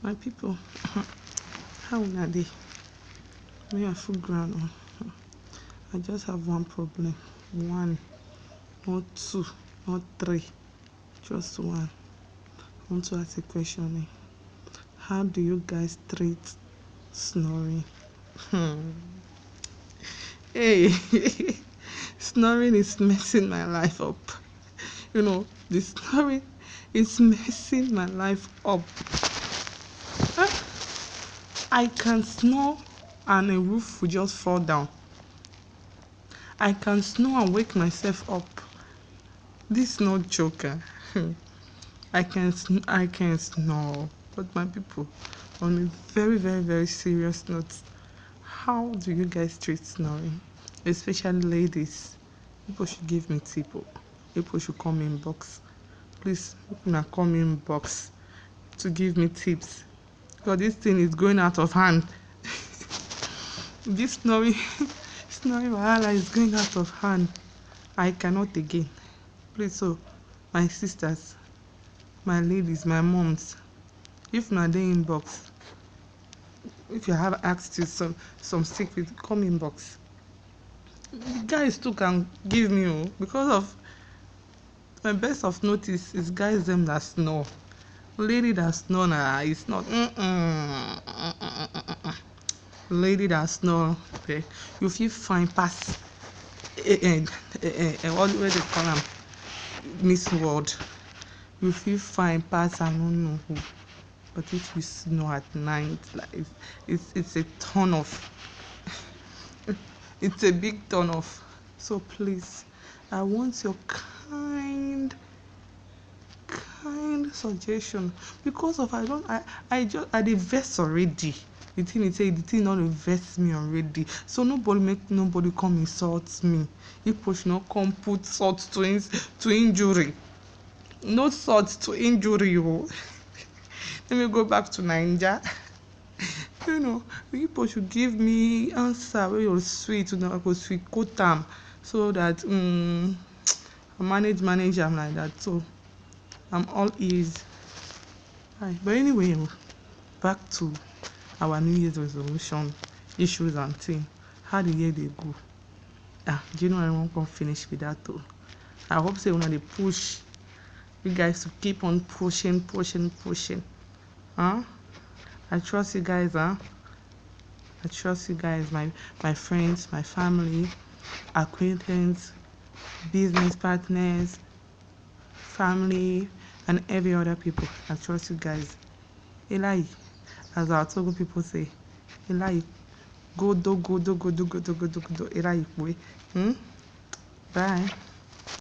My people, how are they? Me a full ground on. I just have one problem. One, not two, not three, just one. I want to ask a question. How do you guys treat snoring? Hey, snoring is messing my life up. You know, the snoring is messing my life up. I can snore and a roof will just fall down. I can snore and wake myself up. This is not joker. I can snore, but my people, on a very serious note, how do you guys treat snoring? Especially ladies. People should give me tip. People should come in box. Please, people come in box to give me tips. Because this thing is going out of hand. This snoring wahala is going out of hand. I cannot again. Please, so my sisters, my ladies, my moms, if na dey inbox, if you have asked you some secret, come inbox. Guys too can give me because of my best of notice is guys them that snore. Lady that snore nah, it's not. Lady that snore, okay, you feel fine pass. What they call them? Miss World. You feel fine pass. I don't know who. But if you snore at night, like it's a turn off. It's a big turn off. So please, I want your kind suggestion because of I dey vex already. The thing not vex me already. So nobody come insult me. People should not come put salt to injury. No salt to injury you. Let me go back to Nigeria. You know, people should give me answer where you're sweet, you know, I go sweet coat them so that I manage them like that. So I'm all ears. Right. But anyway, back to our New Year's resolution issues and things. How the year they go? January won't come finish with that though. I hope say when they push you guys to keep on pushing. I trust you guys, I trust you guys, my friends, my family, acquaintance, business partners, family, and every other people. I trust you guys. Eli, as our Togo people say, Eli, go do. Eli, Bye.